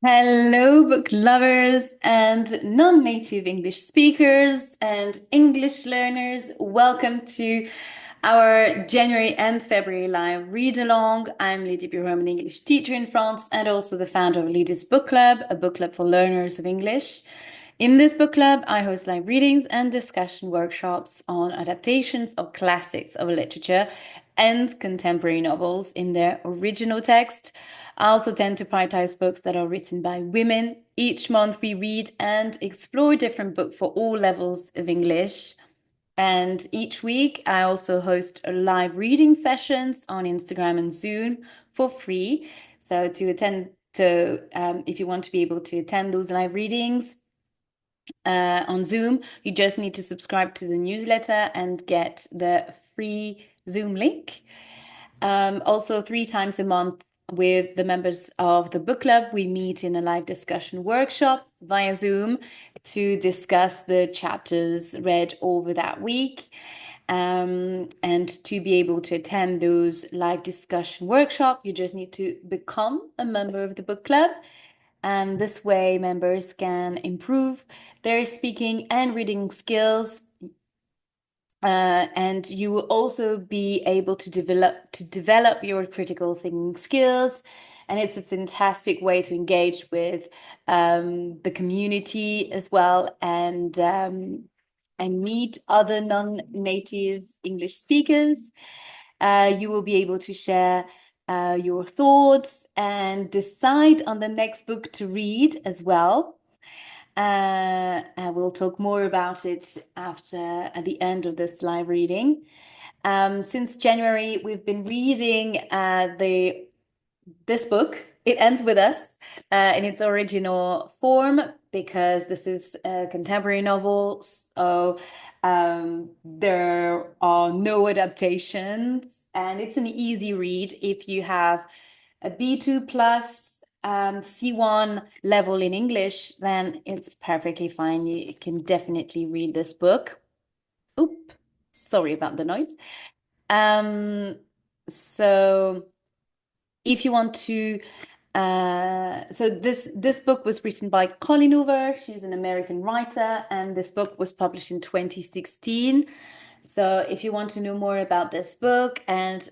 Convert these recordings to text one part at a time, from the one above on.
Hello, book lovers and non-native English speakers and English learners. Welcome to our January and February live read along. I'm Lydie Bureau, an English teacher in France and also the founder of Lydie's Book Club, a book club for learners of English. In this book club, I host live readings and discussion workshops on adaptations of classics of literature and contemporary novels in their original text. I also tend to prioritize books that are written by women. Each month, we read and explore a different book for all levels of English. And each week, I also host live reading sessions on Instagram and Zoom for free. So if you want to be able to attend those live readings on Zoom, you just need to subscribe to the newsletter and get the free Zoom link. Also, 3 times a month with the members of the book club, we meet in a live discussion workshop via Zoom to discuss the chapters read over that week. And to be able to attend those live discussion workshop, you just need to become a member of the book club. And this way, members can improve their speaking and reading skills, and you will also be able to develop your critical thinking skills. And it's a fantastic way to engage with the community as well, and meet other non-native English speakers. You will be able to share your thoughts and decide on the next book to read as well. I will talk more about it at the end of this live reading. Since January, we've been reading this book. It ends with us in its original form because this is a contemporary novel. So there are no adaptations, and it's an easy read if you have a B2 plus C1 level in English, then it's perfectly fine. You can definitely read this book. Oop, sorry about the noise. Um, so if you want to, so this book was written by Colleen Hoover. She's an American writer, and this book was published in 2016. So if you want to know more about this book and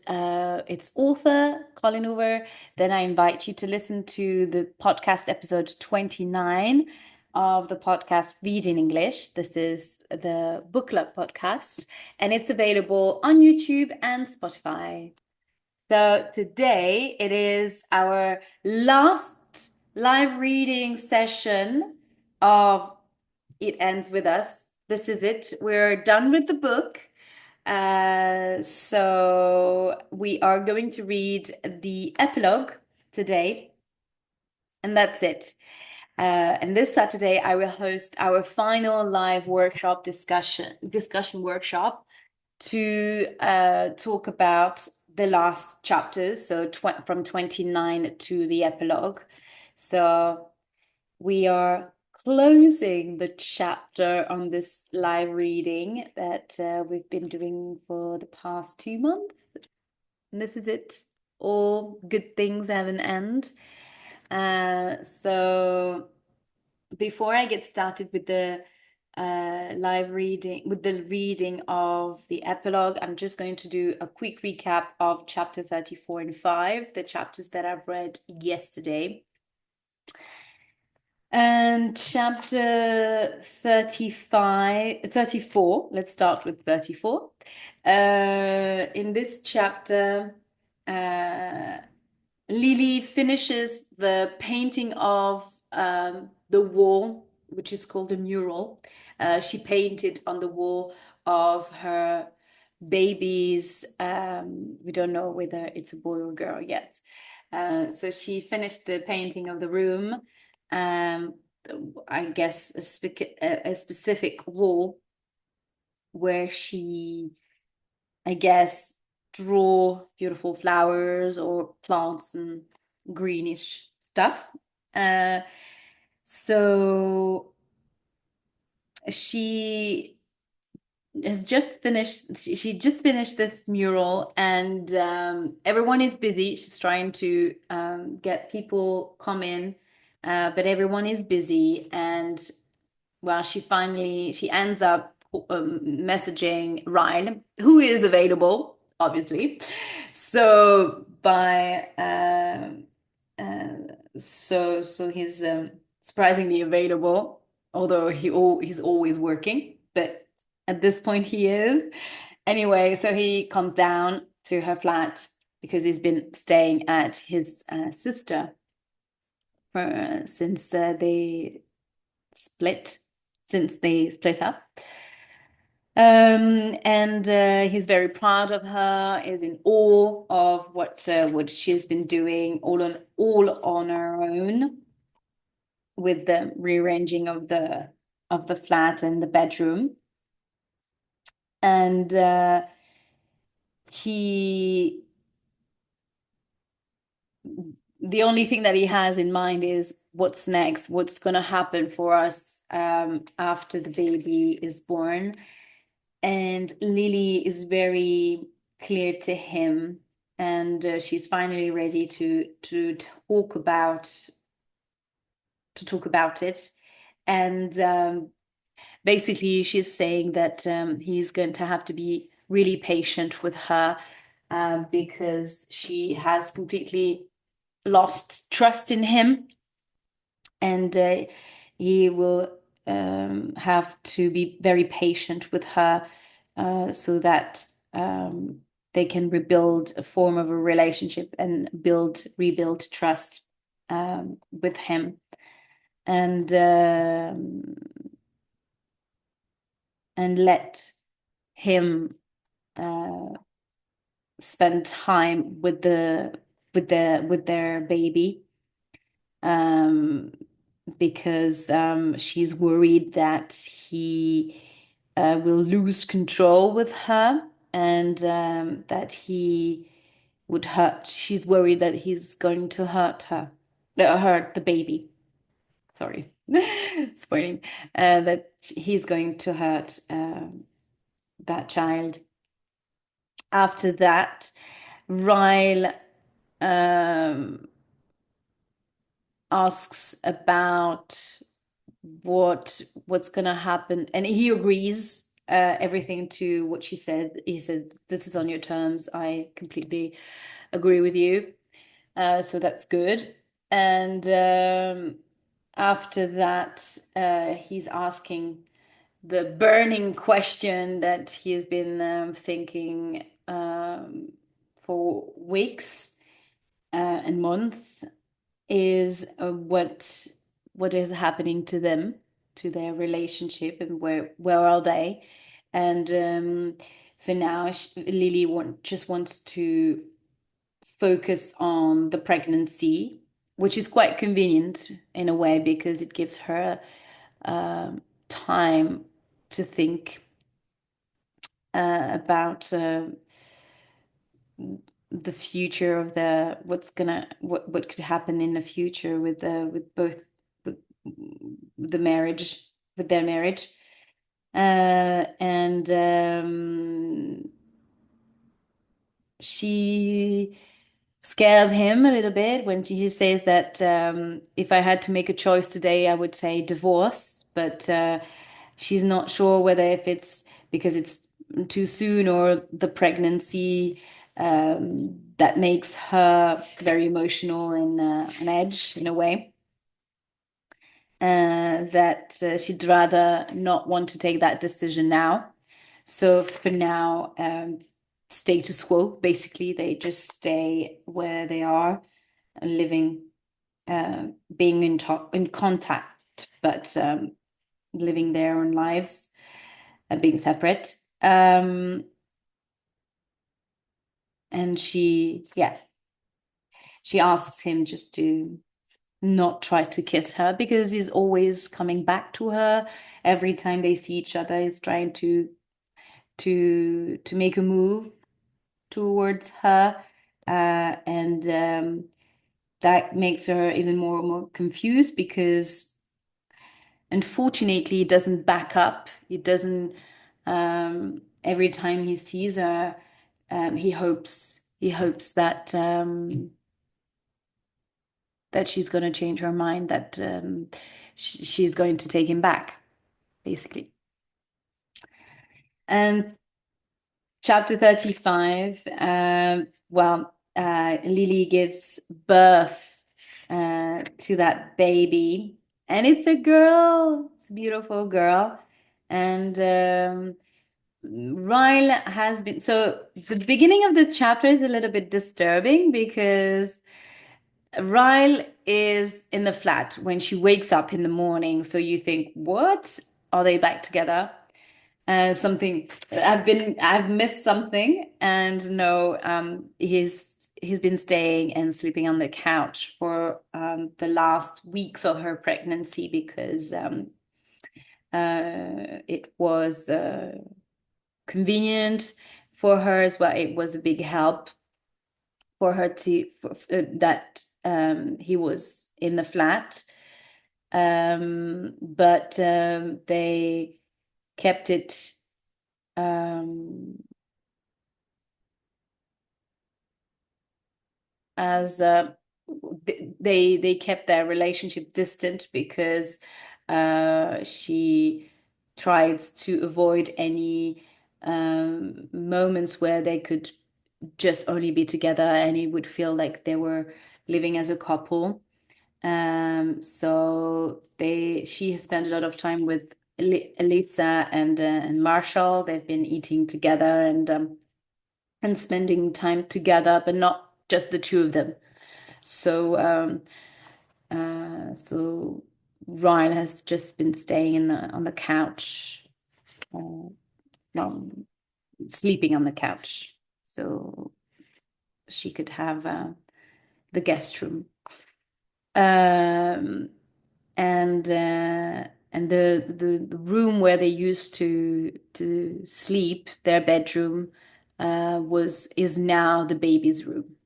its author, Colleen Hoover, then I invite you to listen to the podcast episode 29 of the podcast Read in English. This is the Book Club podcast, and it's available on YouTube and Spotify. So today it is our last live reading session of It Ends With Us. This is it. We're done with the book. So we are going to read the epilogue today, and that's it. And this Saturday, I will host our final live workshop discussion workshop to talk about the last chapters, so from 29 to the epilogue. So we are closing the chapter on this live reading that we've been doing for the past 2 months. And this is it. All good things have an end. So before I get started with the reading of the epilogue, I'm just going to do a quick recap of chapter 34 and 5, the chapters that I've read yesterday. And chapter 34, let's start with 34. In this chapter, Lily finishes the painting of the wall, which is called a mural. She painted on the wall of her babies. We don't know whether it's a boy or girl yet. So she finished the painting of the room. I guess a specific wall where she, I guess, draw beautiful flowers or plants and greenish stuff. So she she just finished this mural, and everyone is busy. She's trying to get people come in but everyone is busy, and well, she ends up messaging Ryle, who is available, obviously. So by so he's surprisingly available, although he's always working, but at this point he is. Anyway, so he comes down to her flat because he's been staying at his sister since split they split up. And he's very proud of her, is in awe of what she's been doing all on her own with the rearranging of the flat and the bedroom. And he the only thing that he has in mind is what's next, what's going to happen for us after the baby is born. And Lily is very clear to him, and she's finally ready to talk about it. And basically, she's saying that he's going to have to be really patient with her because she has completely lost trust in him, and he will have to be very patient with her so that they can rebuild a form of a relationship and rebuild trust with him. And let him spend time with their baby, because she's worried that he will lose control with her, and that he would hurt. She's worried that he's going to hurt the baby. Sorry, spoiling. That he's going to hurt that child. After that, Ryle asks about what's gonna happen, and he agrees everything to what she said. He says, "This is on your terms. I completely agree with you." So that's good. And after that, he's asking the burning question that he has been thinking for weeks and months, is what is happening to them, to their relationship, and where are they? And for now, Lily just wants to focus on the pregnancy, which is quite convenient in a way because it gives her time to think about the future of what could happen in the future with both with the marriage with their marriage, and she scares him a little bit when she says that if I had to make a choice today, I would say divorce, but she's not sure whether if it's because it's too soon or the pregnancy that makes her very emotional and an edge in a way. That she'd rather not want to take that decision now. So for now, status quo, basically, they just stay where they are, living, being in contact, but living their own lives and being separate. And she asks him just to not try to kiss her because he's always coming back to her every time they see each other. He's trying to make a move towards her, and that makes her even more confused because unfortunately it doesn't back up. It doesn't. Every time he sees her, he hopes that that she's going to change her mind, that she's going to take him back, basically. And chapter 35, Lily gives birth to that baby, and it's a girl. It's a beautiful girl. And Ryle has been, so the beginning of the chapter is a little bit disturbing because Ryle is in the flat when she wakes up in the morning. So you think, what? Are they back together? Something I've missed something, and no, he's been staying and sleeping on the couch for the last weeks of her pregnancy because it was convenient for her as well. It was a big help for her that he was in the flat, but they kept it as they kept their relationship distant because she tried to avoid any moments where they could just only be together and it would feel like they were living as a couple. So she has spent a lot of time with Elisa and Marshall. They've been eating together and spending time together, but not just the two of them. So so Ryle has just been staying on the couch, well, sleeping on the couch, so she could have the guest room. And the room where they used to sleep, their bedroom, is now the baby's room.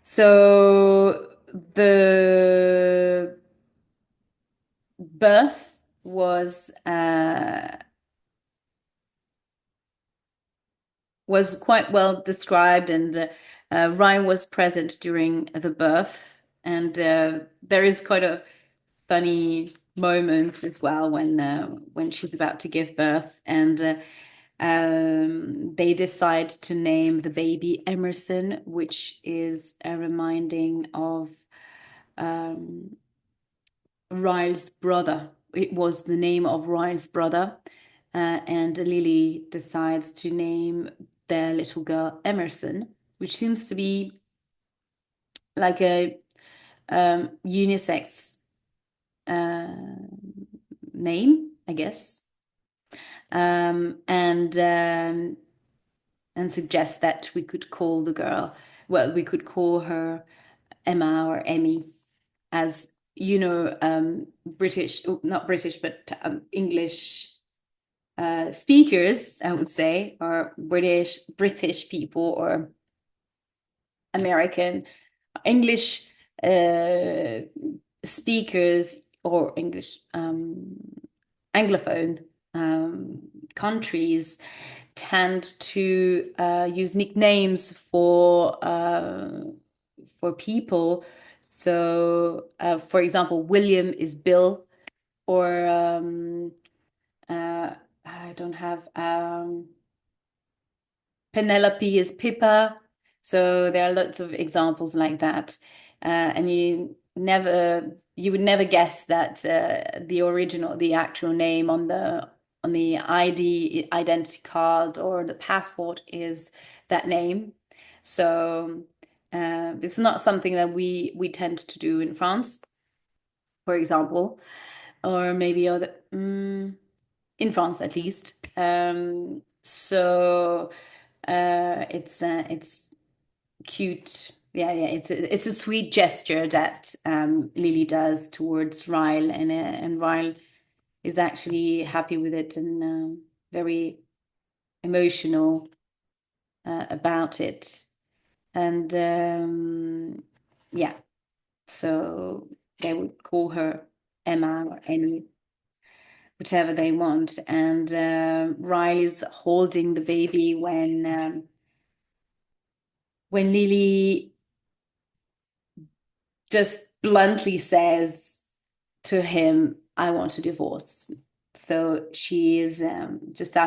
So the birth was quite well described, and Ryan was present during the birth, and there is quite a funny moment as well when she's about to give birth, and they decide to name the baby Emerson, which is a reminding of Ryle's brother. It was the name of Ryle's brother, and Lily decides to name their little girl Emerson, which seems to be like a unisex name, I guess, and suggest that we could call the girl, well, we could call her Emma or Emmy, as you know, British, not British, but English speakers, I would say, or British people or American English speakers or English Anglophone countries tend to use nicknames for people. So, for example, William is Bill, or I don't have Penelope is Pippa. So there are lots of examples like that, and you would never guess that the actual name on the identity card or the passport is that name. So it's not something that we tend to do in France, for example, or maybe in France at least. So it's cute. Yeah, it's a sweet gesture that Lily does towards Ryle, and Ryle is actually happy with it and very emotional about it. And yeah, so they would call her Emma or Annie, whichever they want. And Ryle is holding the baby when Lily just bluntly says to him, I want a divorce. So she is just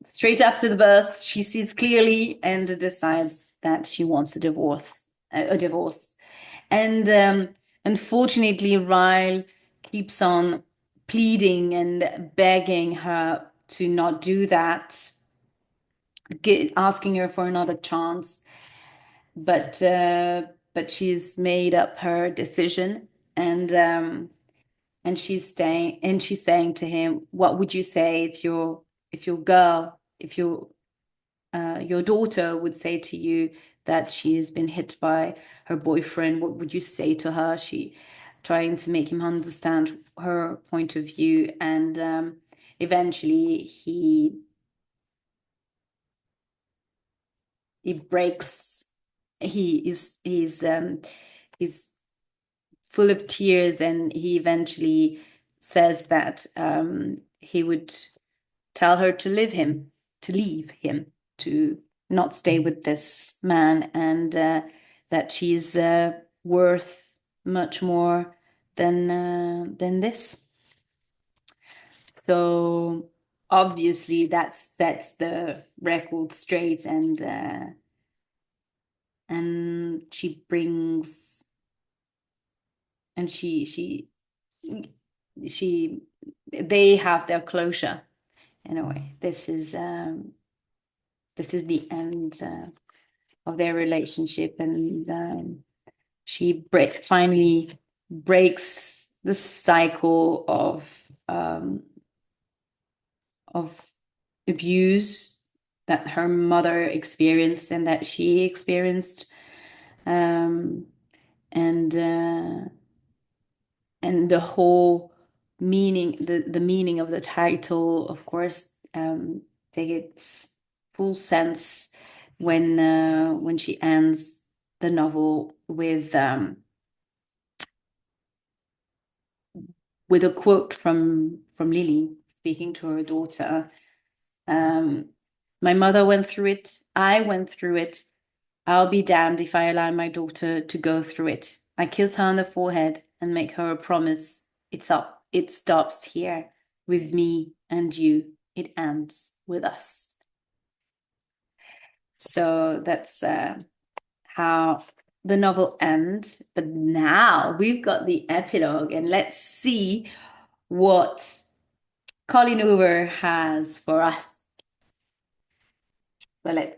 straight after the birth, she sees clearly and decides that she wants a divorce. And unfortunately, Ryle keeps on pleading and begging her to not do that, asking her for another chance. But she's made up her decision, and she's saying to him, what would you say if your girl, if your daughter would say to you that she's been hit by her boyfriend? What would you say to her? She trying to make him understand her point of view, and eventually he breaks. He's full of tears, and he eventually says that he would tell her to leave him, to not stay with this man, and that she's worth much more than this. So obviously that sets the record straight, and she brings and she they have their closure in a way. This is the end of their relationship, and finally breaks the cycle of abuse that her mother experienced and that she experienced, and the whole meaning, the meaning of the title, of course, take its full sense when she ends the novel with a quote from Lily speaking to her daughter. My mother went through it. I went through it. I'll be damned if I allow my daughter to go through it. I kiss her on the forehead and make her a promise. It's up. It stops here with me and you. It ends with us. So that's how the novel ends. But now we've got the epilogue, and let's see what Colleen Hoover has for us. So let's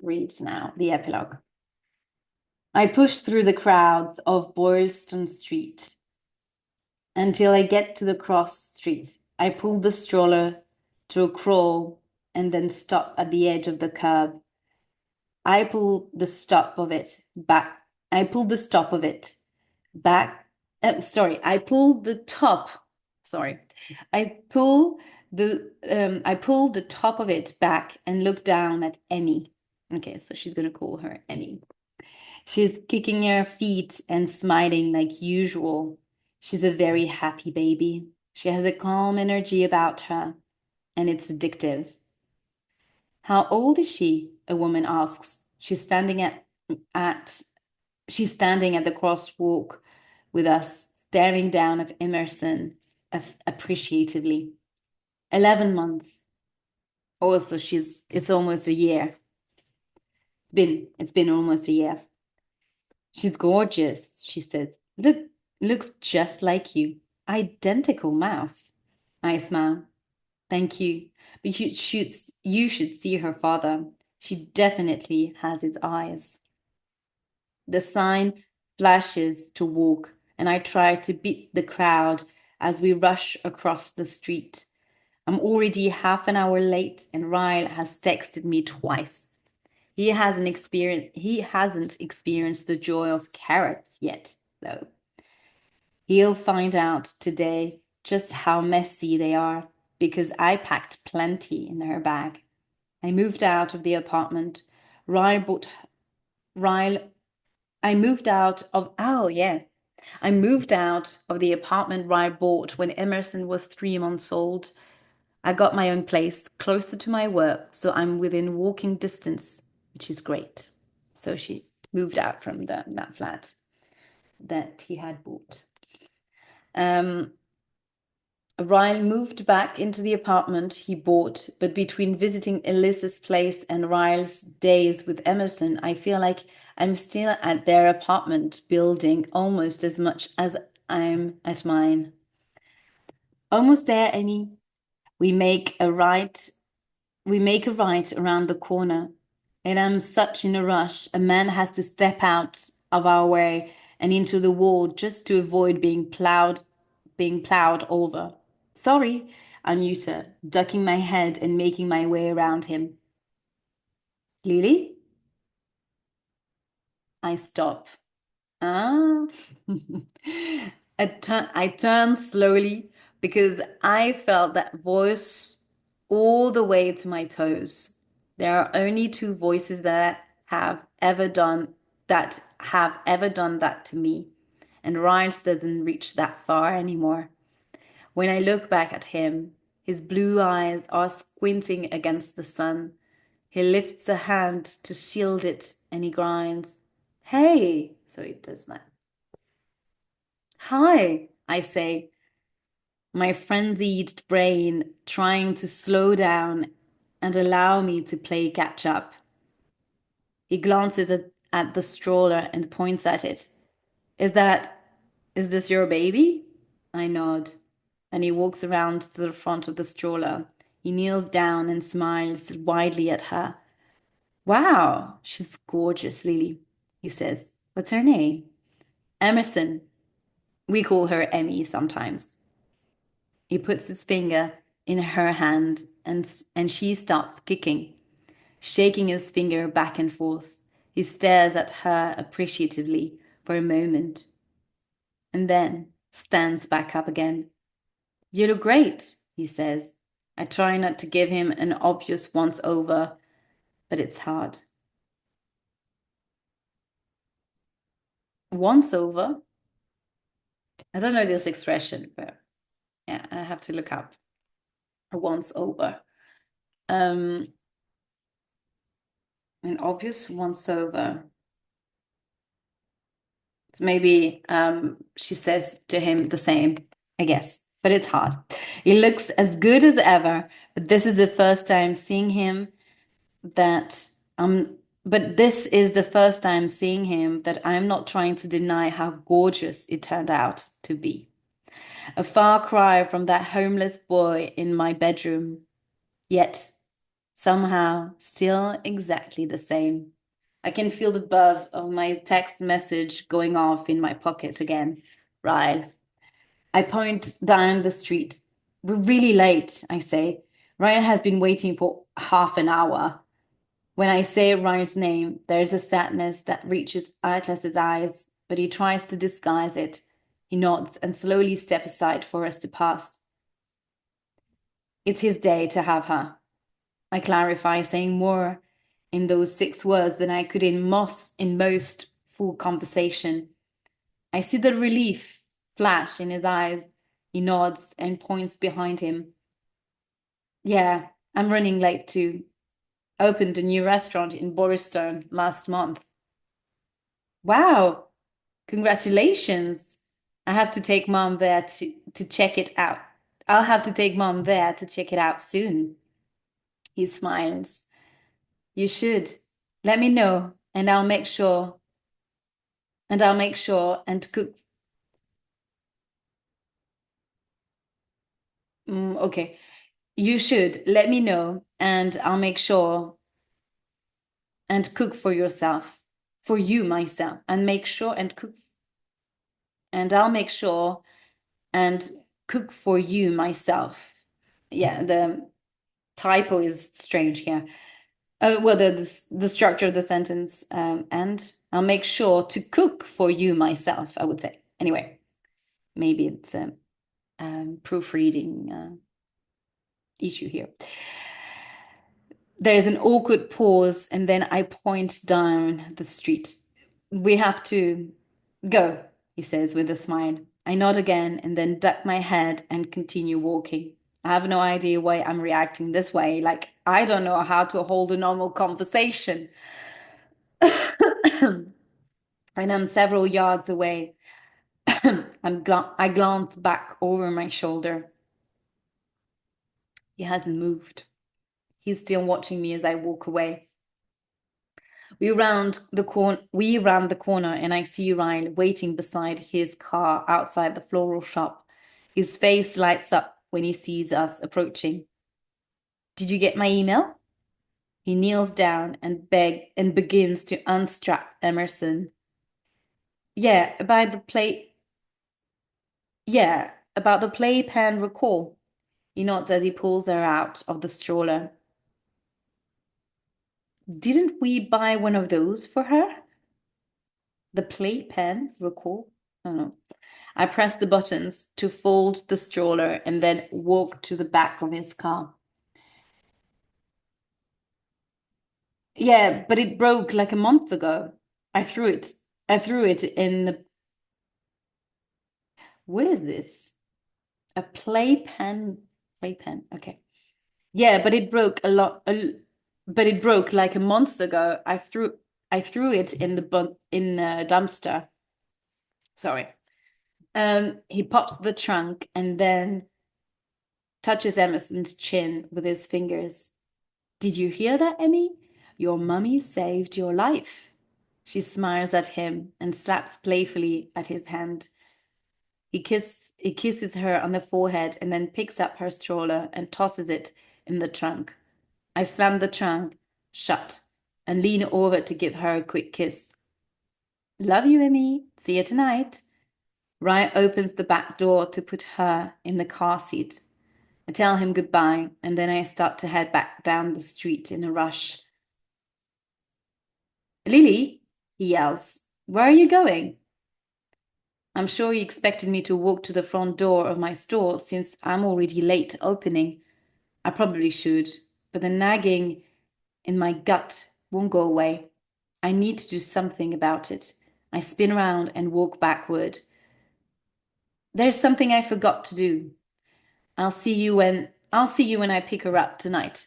read now the epilogue. I push through the crowds of Boylston Street until I get to the cross street. I pull the stroller to a crawl and then stop at the edge of the curb. I pull the stop of it back. I pull the stop of it back. I pull the top. Sorry. I pull the top of it back and look down at Emmy. Okay, so she's gonna call her Emmy. She's kicking her feet and smiling like usual. She's a very happy baby. She has a calm energy about her, and it's addictive. How old is she? A woman asks. She's standing at the crosswalk with us, staring down at Emerson appreciatively. 11 months. Also, it's almost a year. It's been almost a year. She's gorgeous, she says. Looks just like you. Identical mouth. I smile. Thank you. But you should see her father. She definitely has his eyes. The sign flashes to walk, and I try to beat the crowd as we rush across the street. I'm already half an hour late, and Ryle has texted me twice. He hasn't experienced the joy of carrots yet, though. He'll find out today just how messy they are, because I packed plenty in her bag. I moved out of the apartment. I moved out of the apartment Ryle bought when Emerson was 3 months old. I got my own place closer to my work, so I'm within walking distance, which is great. So she moved out from that flat. that he had bought. Ryle moved back into the apartment he bought, but between visiting Elizabeth's place and Ryle's days with Emerson, I feel like I'm still at their apartment building almost as much as I'm at mine. Almost there, Amy. We make a right. We make a right around the corner, and I'm such in a rush. A man has to step out of our way and into the wall just to avoid being plowed over. Sorry, I mutter, ducking my head and making my way around him. Lily? I stop. Ah. I turn slowly because I felt that voice all the way to my toes. There are only two voices that have ever done that to me, and Ryan's doesn't reach that far anymore. When I look back at him, his blue eyes are squinting against the sun. He lifts a hand to shield it and he grinds. Hey, so he does that. Hi, I say, my frenzied brain trying to slow down and allow me to play catch up. He glances at the stroller and points at it. Is that, is this your baby? I nod, and he walks around to the front of the stroller. He kneels down and smiles widely at her. Wow, she's gorgeous, Lily, he says. What's her name? Emerson. We call her Emmy sometimes. He puts his finger in her hand and she starts kicking, shaking his finger back and forth. He stares at her appreciatively for a moment and then stands back up again. You look great, he says. I try not to give him an obvious once over, but it's hard. Once over? I don't know this expression, but yeah, I have to look up a once over. An obvious once over. Maybe she says to him the same, I guess, but it's hard. He looks as good as ever, but this is the first time seeing him that but this is the first time seeing him that I'm not trying to deny how gorgeous it turned out to be. A far cry from that homeless boy in my bedroom, yet somehow still exactly the same. I can feel the buzz of my text message going off in my pocket again. Ryle. I point down the street. We're really late, I say. Ryan has been waiting for half an hour. When I say Ryan's name, there's a sadness that reaches Atlas's eyes, but he tries to disguise it. He nods and slowly steps aside for us to pass. It's his day to have her. I clarify, saying more in those 6 words than I could in most full conversation. I see the relief flash in his eyes. He nods and points behind him. Yeah, I'm running late too. Opened a new restaurant in Boristone last month. Wow, congratulations. I have to take mom there to check it out. I'll have to take mom there to check it out soon. He smiles. You should. Let me know, and I'll make sure. And I'll make sure and cook. Okay. You should. Let me know, and I'll make sure and cook for yourself, for you, myself, and make sure and cook. And I'll make sure and cook for you, myself. Yeah, the typo is strange here. Well, the structure of the sentence, and I'll make sure to cook for you myself, I would say. Anyway, maybe it's a proofreading issue here. There's an awkward pause, and then I point down the street. We have to go, he says with a smile. I nod again and then duck my head and continue walking. I have no idea why I'm reacting this way. Like, I don't know how to hold a normal conversation. And I'm several yards away. I glance back over my shoulder. He hasn't moved. He's still watching me as I walk away. We round the corner and I see Ryle waiting beside his car outside the floral shop. His face lights up when he sees us approaching. Did you get my email? He kneels down and begins to unstrap Emerson. Yeah, about the playpen recall. He nods as he pulls her out of the stroller. Didn't we buy one of those for her? The playpen recall? I don't know. I press the buttons to fold the stroller and then walk to the back of his car. Yeah, but it broke like a month ago. I threw it. I threw it in the. What is this? A playpen. Playpen. Okay. Yeah, but it broke a lot. But it broke like a month ago. I threw it in the dumpster. Sorry. He pops the trunk and then touches Emerson's chin with his fingers. Did you hear that, Emmy? Your mummy saved your life. She smiles at him and slaps playfully at his hand. He kisses her on the forehead and then picks up her stroller and tosses it in the trunk. I slam the trunk shut and lean over to give her a quick kiss. Love you, Emmy. See you tonight. Ryan opens the back door to put her in the car seat. I tell him goodbye, and then I start to head back down the street in a rush. Lily, he yells, where are you going? I'm sure he expected me to walk to the front door of my store since I'm already late opening. I probably should, but the nagging in my gut won't go away. I need to do something about it. I spin around and walk backward. There's something I forgot to do. I'll see you when I pick her up tonight.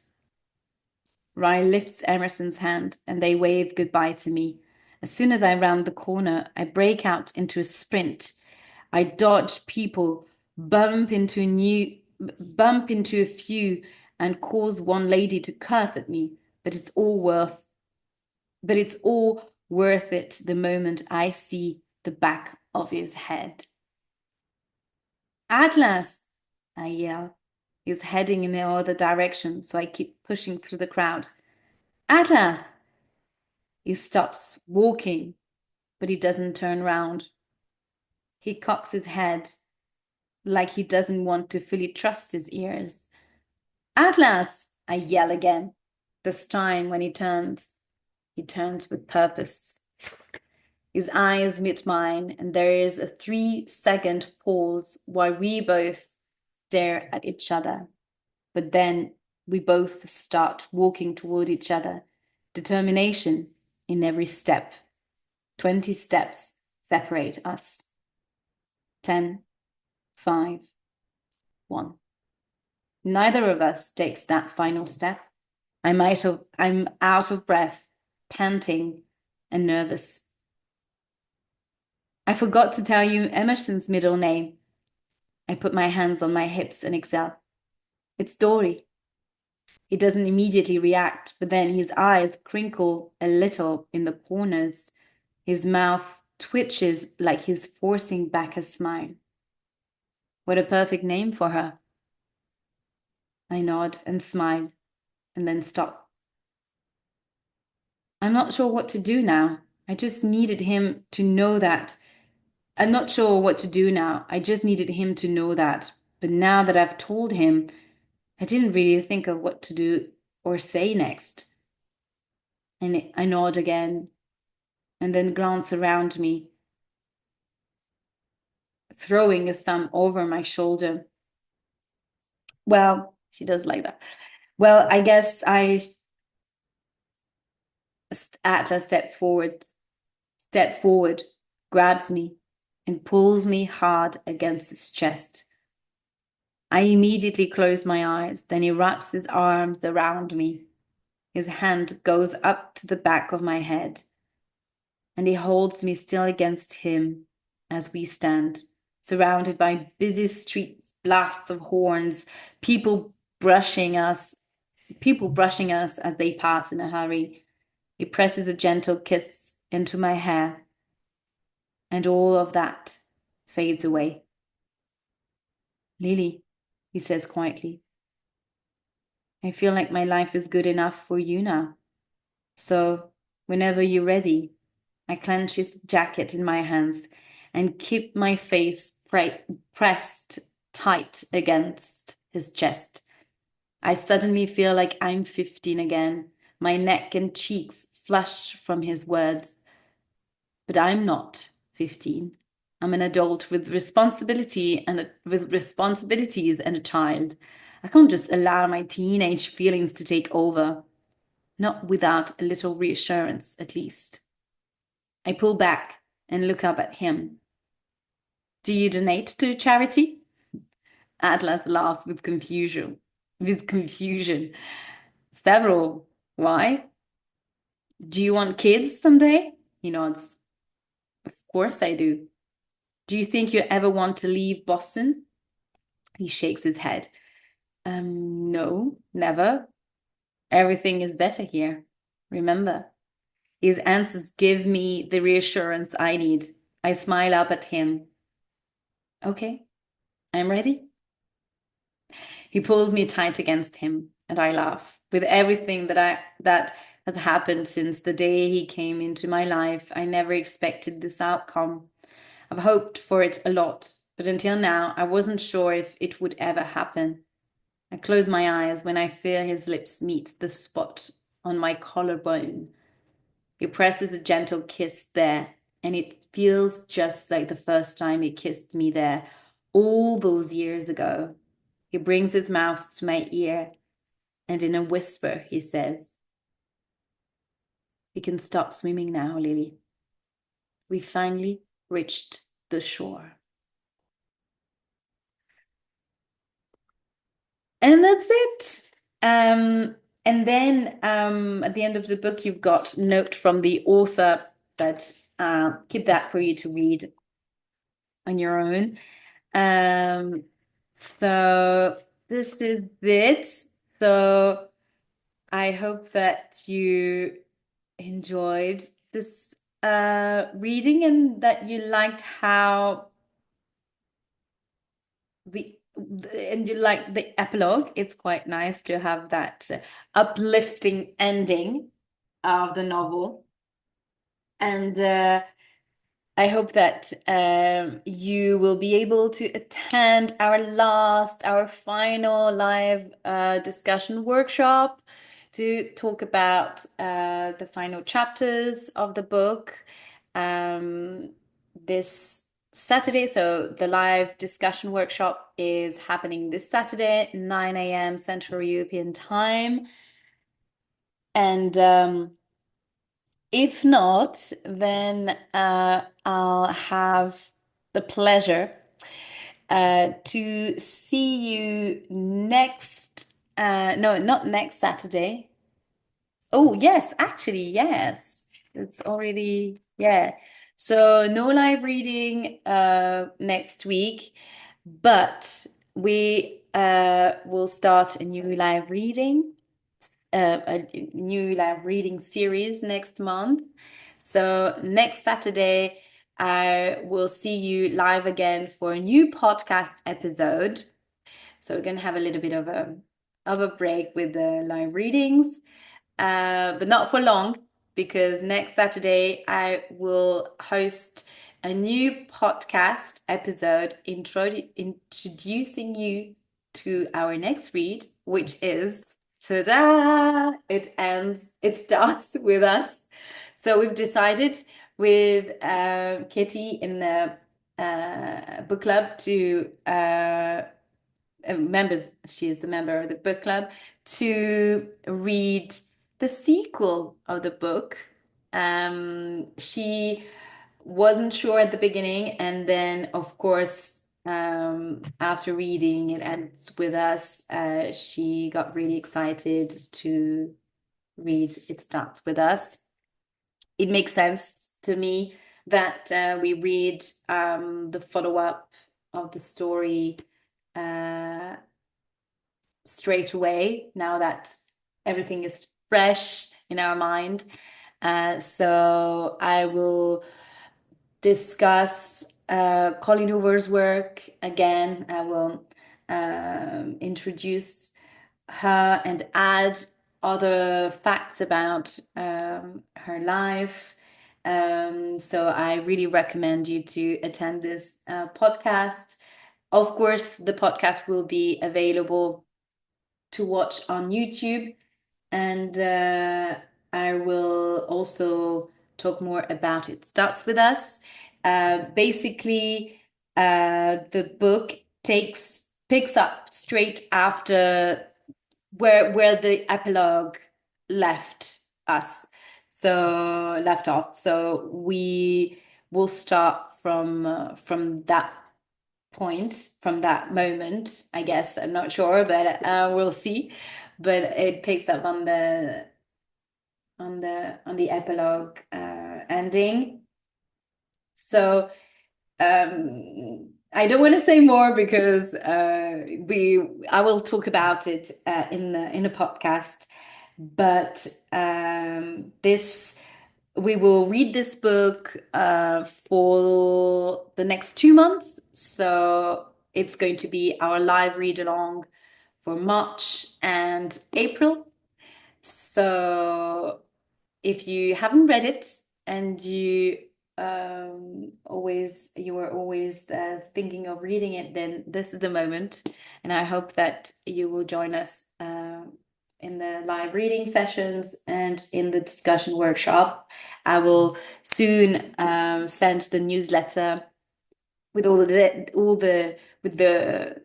Ryle lifts Emerson's hand and they wave goodbye to me. As soon as I round the corner, I break out into a sprint. I dodge people, bump into a few, and cause one lady to curse at me. But it's all worth it the moment I see the back of his head. Atlas, I yell. He's heading in the other direction, so I keep pushing through the crowd. Atlas! He stops walking, but he doesn't turn round. He cocks his head like he doesn't want to fully trust his ears. Atlas! I yell again. This time when he turns with purpose. His eyes meet mine, and there is a 3-second pause while we both stare at each other. But then we both start walking toward each other, determination in every step. 20 steps separate us. 10, 5, 1. Neither of us takes that final step. I'm out of breath, panting, and nervous. I forgot to tell you Emerson's middle name. I put my hands on my hips and exhale. It's Dory. He doesn't immediately react, but then his eyes crinkle a little in the corners. His mouth twitches like he's forcing back a smile. What a perfect name for her. I nod and smile, and then stop. I'm not sure what to do now. I just needed him to know that. I'm not sure what to do now. I just needed him to know that. But now that I've told him, I didn't really think of what to do or say next. And I nod again and then glance around me, throwing a thumb over my shoulder. Well, she does like that. Well, I guess Atlas step forward, grabs me, and pulls me hard against his chest. I immediately close my eyes. Then he wraps his arms around me. His hand goes up to the back of my head, and he holds me still against him as we stand, surrounded by busy streets, blasts of horns, people brushing us, people brushing us as they pass in a hurry. He presses a gentle kiss into my hair, and all of that fades away. Lily, he says quietly, I feel like my life is good enough for you now. So, whenever you're ready, I clench his jacket in my hands and keep my face pressed tight against his chest. I suddenly feel like I'm 15 again. My neck and cheeks flush from his words. But I'm not 15. I'm an adult with responsibility and with responsibilities and a child. I can't just allow my teenage feelings to take over. Not without a little reassurance, at least. I pull back and look up at him. Do you donate to charity? Atlas laughs with confusion. With confusion. Several. Why? Do you want kids someday? He nods. Of course I do. Do you think you ever want to leave Boston? He shakes his head. No, never. Everything is better here. Remember, his answers give me the reassurance I need. I smile up at him. Okay, I'm ready. He pulls me tight against him, and I laugh. With everything that has happened since the day he came into my life, I never expected this outcome. I've hoped for it a lot, but until now, I wasn't sure if it would ever happen. I close my eyes when I feel his lips meet the spot on my collarbone. He presses a gentle kiss there, and it feels just like the first time he kissed me there, all those years ago. He brings his mouth to my ear, and in a whisper, he says, "We can stop swimming now, Lily. We finally reached the shore." And that's it. And then at the end of the book, you've got note from the author, but keep that for you to read on your own. So this is it. So I hope that you enjoyed this reading and that you liked how and you like the epilogue. It's quite nice to have that uplifting ending of the novel. And I hope that you will be able to attend our final live discussion workshop to talk about the final chapters of the book this Saturday. So the live discussion workshop is happening this Saturday, 9 a.m. Central European Time. And if not, then I'll have the pleasure to see you next, no, not next Saturday. Oh, yes, actually, yes. It's already, yeah. So no live reading next week, but we will start a new live reading a new live reading series next month. So next Saturday, I will see you live again for a new podcast episode. So we're going to have a little bit of a break with the live readings, but not for long, because next Saturday I will host a new podcast episode introducing you to our next read, which is ta-da! It starts with us. So we've decided with Kitty in the book club to she is a member of the book club, to read the sequel of the book. She wasn't sure at the beginning, and then, of course, after reading It Ends With Us, she got really excited to read It Starts With Us. It makes sense to me that we read the follow-up of the story uh, straight away, now that everything is fresh in our mind. So I will discuss Colleen Hoover's work again. I will introduce her and add other facts about her life. So I really recommend you to attend this podcast. Of course, the podcast will be available to watch on YouTube, and I will also talk more about It Starts With Us. Basically, the book picks up straight after where the epilogue left us. So left off. So we will start from that point, from that moment, I guess. I'm not sure, but we'll see. But it picks up on the epilogue ending. So I don't want to say more because I will talk about it in a podcast. But this we will read this book for the next 2 months. So it's going to be our live read along for March and April. So if you haven't read it and you were always thinking of reading it, then this is the moment. And I hope that you will join us in the live reading sessions and in the discussion workshop. I will soon send the newsletter with with the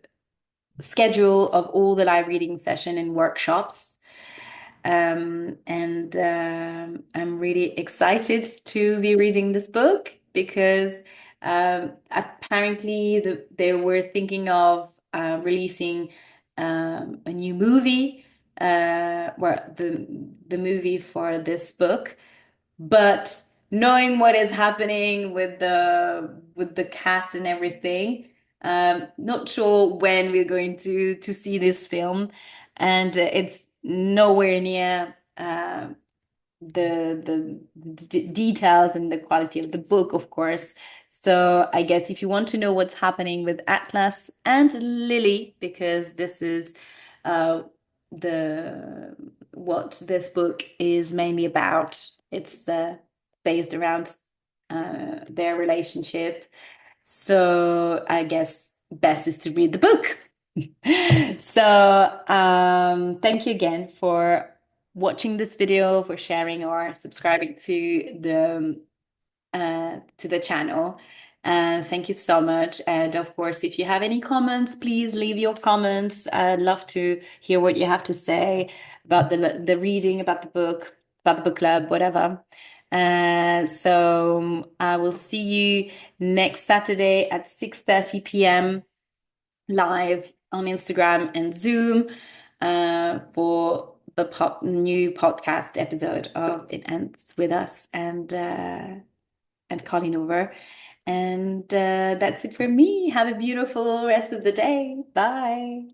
schedule of all the live reading session and workshops. And I'm really excited to be reading this book because apparently they were thinking of releasing a new movie, where the movie for this book, but knowing what is happening with the cast and everything, not sure when we're going to see this film, and it's nowhere near the details and the quality of the book, of course. So I guess if you want to know what's happening with Atlas and Lily, because this is uh, the what this book is mainly about. It's based around their relationship. So I guess best is to read the book. So thank you again for watching this video, for sharing or subscribing to the channel. Thank you so much. And of course, if you have any comments, please leave your comments. I'd love to hear what you have to say about the reading, about the book, about the book club, whatever. So I will see you next Saturday at 6:30 p.m. live on Instagram and Zoom for the new podcast episode of It Ends With Us and Colleen Hoover. And that's it for me. Have a beautiful rest of the day. Bye.